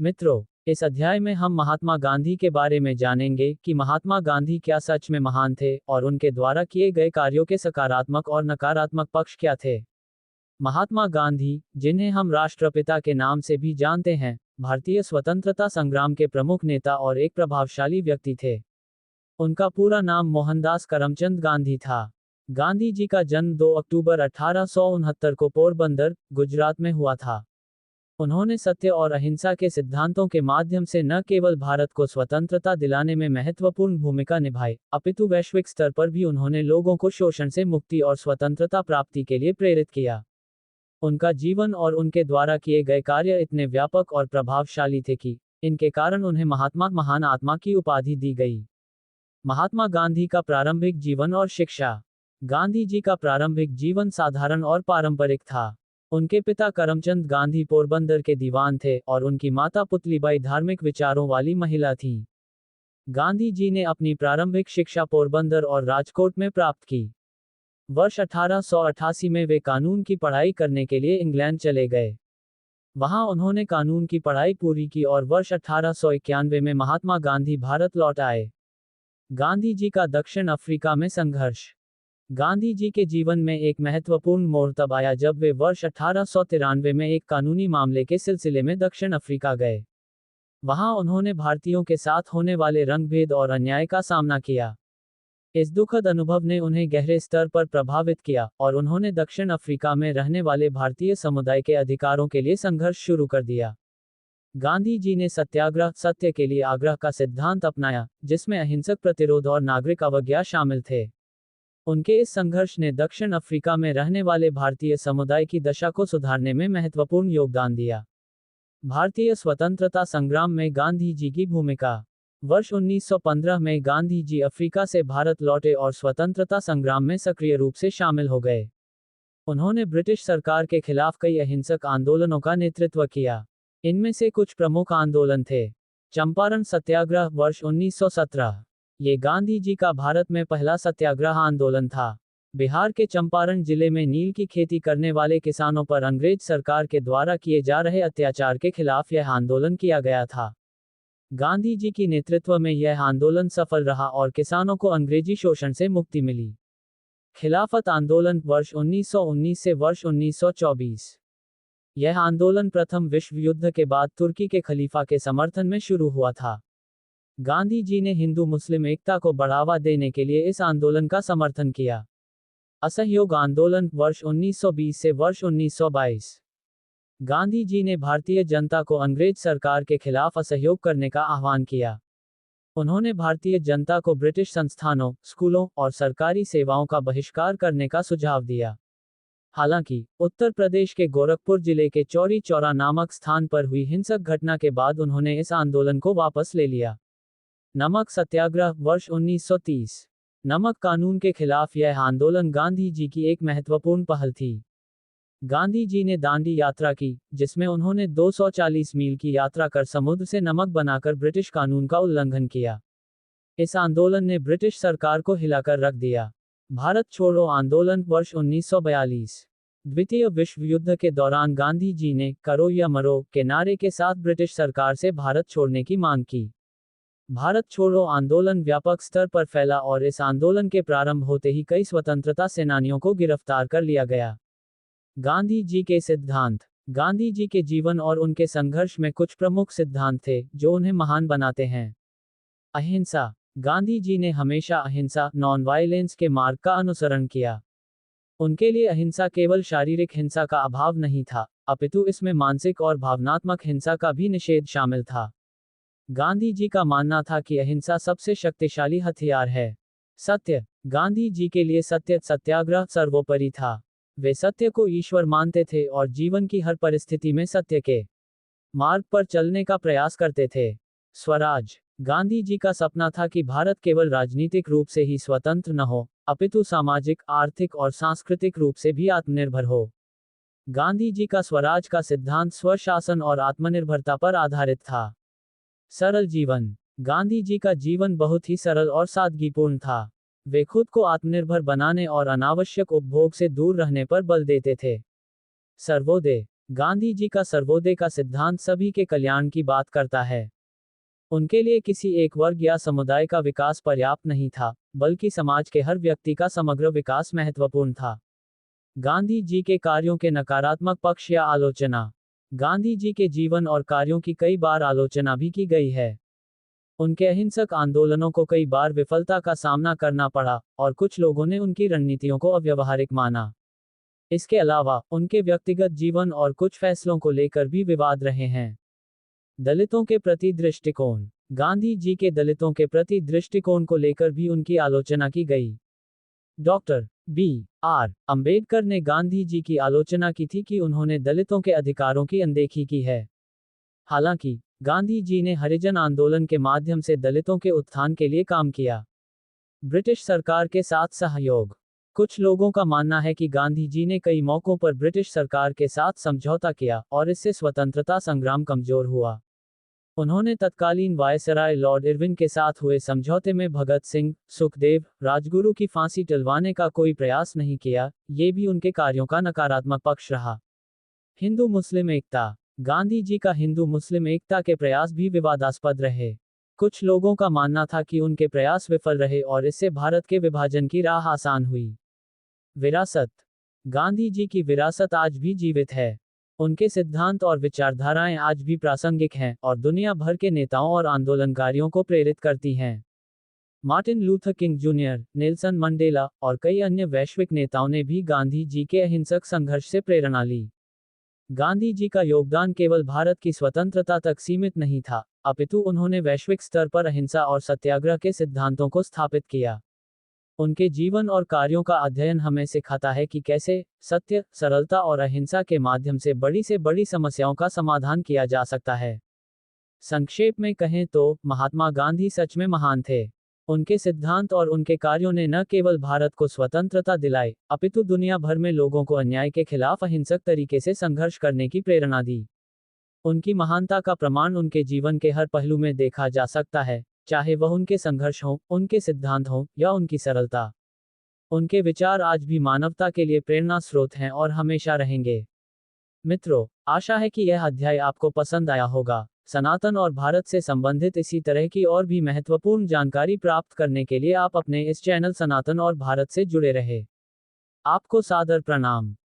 मित्रों, इस अध्याय में हम महात्मा गांधी के बारे में जानेंगे कि महात्मा गांधी क्या सच में महान थे और उनके द्वारा किए गए कार्यों के सकारात्मक और नकारात्मक पक्ष क्या थे। महात्मा गांधी, जिन्हें हम राष्ट्रपिता के नाम से भी जानते हैं, भारतीय स्वतंत्रता संग्राम के प्रमुख नेता और एक प्रभावशाली व्यक्ति थे। उनका पूरा नाम मोहनदास करमचंद गांधी था। गांधी जी का जन्म 2 अक्टूबर 1869 को पोरबंदर, गुजरात में हुआ था। उन्होंने सत्य और अहिंसा के सिद्धांतों के माध्यम से न केवल भारत को स्वतंत्रता दिलाने में महत्वपूर्ण भूमिका निभाई, अपितु वैश्विक स्तर पर भी उन्होंने लोगों को शोषण से मुक्ति और स्वतंत्रता प्राप्ति के लिए प्रेरित किया। उनका जीवन और उनके द्वारा किए गए कार्य इतने व्यापक और प्रभावशाली थे कि इनके कारण उन्हें महात्मा महान आत्मा की उपाधि दी गई। महात्मा गांधी का प्रारंभिक जीवन और शिक्षा। गांधी जी का प्रारंभिक जीवन साधारण और पारंपरिक था। उनके पिता करमचंद गांधी पोरबंदर के दीवान थे और उनकी माता पुतलीबाई धार्मिक विचारों वाली महिला थीं। गांधी जी ने अपनी प्रारंभिक शिक्षा पोरबंदर और राजकोट में प्राप्त की। वर्ष 1888 में वे कानून की पढ़ाई करने के लिए इंग्लैंड चले गए। वहां उन्होंने कानून की पढ़ाई पूरी की और वर्ष 1891 में महात्मा गांधी भारत लौट आए। गांधी जी का दक्षिण अफ्रीका में संघर्ष। गांधी जी के जीवन में एक महत्वपूर्ण मोड़ तब आया जब वे वर्ष 1893 में एक कानूनी मामले के सिलसिले में दक्षिण अफ्रीका गए। वहां उन्होंने भारतीयों के साथ होने वाले रंगभेद और अन्याय का सामना किया। इस दुखद अनुभव ने उन्हें गहरे स्तर पर प्रभावित किया और उन्होंने दक्षिण अफ्रीका में रहने वाले भारतीय समुदाय के अधिकारों के लिए संघर्ष शुरू कर दिया। गांधी जी ने सत्याग्रह, सत्य के लिए आग्रह का सिद्धांत अपनाया, जिसमें अहिंसक प्रतिरोध और नागरिक अवज्ञा शामिल थे। उनके इस संघर्ष ने दक्षिण अफ्रीका में रहने वाले भारतीय समुदाय की दशा को सुधारने में महत्वपूर्ण योगदान दिया। भारतीय स्वतंत्रता संग्राम में गांधी जी की भूमिका। वर्ष 1915 में गांधी जी अफ्रीका से भारत लौटे और स्वतंत्रता संग्राम में सक्रिय रूप से शामिल हो गए। उन्होंने ब्रिटिश सरकार के खिलाफ कई अहिंसक आंदोलनों का नेतृत्व किया। इनमें से कुछ प्रमुख आंदोलन थे। चंपारण सत्याग्रह वर्ष 1917। ये गांधी जी का भारत में पहला सत्याग्रह आंदोलन था। बिहार के चंपारण जिले में नील की खेती करने वाले किसानों पर अंग्रेज सरकार के द्वारा किए जा रहे अत्याचार के खिलाफ यह आंदोलन किया गया था। गांधी जी की नेतृत्व में यह आंदोलन सफल रहा और किसानों को अंग्रेजी शोषण से मुक्ति मिली। खिलाफत आंदोलन वर्ष 1919 से वर्ष 1924। यह आंदोलन प्रथम विश्व युद्ध के बाद तुर्की के खलीफा के समर्थन में शुरू हुआ था। गांधी जी ने हिंदू मुस्लिम एकता को बढ़ावा देने के लिए इस आंदोलन का समर्थन किया। असहयोग आंदोलन वर्ष 1920 से वर्ष 1922। गांधी जी ने भारतीय जनता को अंग्रेज सरकार के खिलाफ असहयोग करने का आह्वान किया। उन्होंने भारतीय जनता को ब्रिटिश संस्थानों, स्कूलों और सरकारी सेवाओं का बहिष्कार करने का सुझाव दिया। हालांकि, उत्तर प्रदेश के गोरखपुर जिले के चौरी चौरा नामक स्थान पर हुई हिंसक घटना के बाद उन्होंने इस आंदोलन को वापस ले लिया। नमक सत्याग्रह वर्ष 1930। नमक कानून के खिलाफ यह आंदोलन गांधी जी की एक महत्वपूर्ण पहल थी। गांधी जी ने दांडी यात्रा की, जिसमें उन्होंने 240 मील की यात्रा कर समुद्र से नमक बनाकर ब्रिटिश कानून का उल्लंघन किया। इस आंदोलन ने ब्रिटिश सरकार को हिलाकर रख दिया। भारत छोड़ो आंदोलन वर्ष 1942। द्वितीय विश्व युद्ध के दौरान गांधी जी ने करो या मरो के नारे के साथ ब्रिटिश सरकार से भारत छोड़ने की मांग की। भारत छोड़ो आंदोलन व्यापक स्तर पर फैला और इस आंदोलन के प्रारंभ होते ही कई स्वतंत्रता सेनानियों को गिरफ्तार कर लिया गया। गांधी जी के सिद्धांत। गांधी जी के जीवन और उनके संघर्ष में कुछ प्रमुख सिद्धांत थे जो उन्हें महान बनाते हैं। अहिंसा। गांधी जी ने हमेशा अहिंसा, नॉन वायलेंस के मार्ग का अनुसरण किया। उनके लिए अहिंसा केवल शारीरिक हिंसा का अभाव नहीं था, अपितु इसमें मानसिक और भावनात्मक हिंसा का भी निषेध शामिल था। गांधी जी का मानना था कि अहिंसा सबसे शक्तिशाली हथियार है। सत्य। गांधी जी के लिए सत्य, सत्याग्रह सर्वोपरि था। वे सत्य को ईश्वर मानते थे और जीवन की हर परिस्थिति में सत्य के मार्ग पर चलने का प्रयास करते थे। स्वराज। गांधी जी का सपना था कि भारत केवल राजनीतिक रूप से ही स्वतंत्र न हो, अपितु सामाजिक, आर्थिक और सांस्कृतिक रूप से भी आत्मनिर्भर हो। गांधी जी का स्वराज का सिद्धांत स्वशासन और आत्मनिर्भरता पर आधारित था। सरल जीवन। गांधी जी का जीवन बहुत ही सरल और सादगीपूर्ण था। वे खुद को आत्मनिर्भर बनाने और अनावश्यक उपभोग से दूर रहने पर बल देते थे। सर्वोदय। गांधी जी का सर्वोदय का सिद्धांत सभी के कल्याण की बात करता है। उनके लिए किसी एक वर्ग या समुदाय का विकास पर्याप्त नहीं था, बल्कि समाज के हर व्यक्ति का समग्र विकास महत्वपूर्ण था। गांधी जी के कार्यों के नकारात्मक पक्ष या आलोचना। गांधी जी के जीवन और कार्यों की कई बार आलोचना भी की गई है। उनके अहिंसक आंदोलनों को कई बार विफलता का सामना करना पड़ा, और कुछ लोगों ने उनकी रणनीतियों को अव्यावहारिक माना। इसके अलावा, उनके व्यक्तिगत जीवन और कुछ फैसलों को लेकर भी विवाद रहे हैं। दलितों के प्रति दृष्टिकोण। गांधी जी के दलितों के प्रति दृष्टिकोण को लेकर भी उनकी आलोचना की गई। Doctor B.R. अंबेडकर ने गांधी जी की आलोचना की थी कि उन्होंने दलितों के अधिकारों की अनदेखी की है। हालांकि, गांधी जी ने हरिजन आंदोलन के माध्यम से दलितों के उत्थान के लिए काम किया। ब्रिटिश सरकार के साथ सहयोग। कुछ लोगों का मानना है कि गांधी जी ने कई मौकों पर ब्रिटिश सरकार के साथ समझौता किया, और इससे स्वतंत्रता संग्राम कमजोर हुआ। उन्होंने तत्कालीन वायसराय लॉर्ड इरविन के साथ हुए समझौते में भगत सिंह, सुखदेव, राजगुरु की फांसी टलवाने का कोई प्रयास नहीं किया। ये भी उनके कार्यों का नकारात्मक पक्ष रहा। हिंदू मुस्लिम एकता। गांधी जी का हिंदू मुस्लिम एकता के प्रयास भी विवादास्पद रहे। कुछ लोगों का मानना था कि उनके प्रयास विफल रहे और इससे भारत के विभाजन की राह आसान हुई। विरासत। गांधी जी की विरासत आज भी जीवित है। उनके सिद्धांत और विचारधाराएं आज भी प्रासंगिक हैं और दुनिया भर के नेताओं और आंदोलनकारियों को प्रेरित करती हैं। Martin Luther king junior, Nelson Mandela और कई अन्य वैश्विक नेताओं ने भी गांधी जी के अहिंसक संघर्ष से प्रेरणा ली। गांधी जी का योगदान केवल भारत की स्वतंत्रता तक सीमित नहीं था, अपितु उन्होंने वैश्विक स्तर पर अहिंसा और सत्याग्रह के सिद्धांतों को स्थापित किया। उनके जीवन और कार्यों का अध्ययन हमें सिखाता है कि कैसे सत्य, सरलता और अहिंसा के माध्यम से बड़ी समस्याओं का समाधान किया जा सकता है। संक्षेप में कहें तो, महात्मा गांधी सच में महान थे। उनके सिद्धांत और उनके कार्यों ने न केवल भारत को स्वतंत्रता दिलाई, अपितु दुनिया भर में लोगों को अन्याय के खिलाफ अहिंसक तरीके से संघर्ष करने की प्रेरणा दी। उनकी महानता का प्रमाण उनके जीवन के हर पहलू में देखा जा सकता है, चाहे वह उनके संघर्ष हो, उनके सिद्धांत हो, या उनकी सरलता। उनके विचार आज भी मानवता के लिए प्रेरणा स्रोत हैं और हमेशा रहेंगे। मित्रों, आशा है कि यह अध्याय आपको पसंद आया होगा। सनातन और भारत से संबंधित इसी तरह की और भी महत्वपूर्ण जानकारी प्राप्त करने के लिए आप अपने इस चैनल सनातन और भारत से जुड़े रहे। आपको सादर प्रणाम।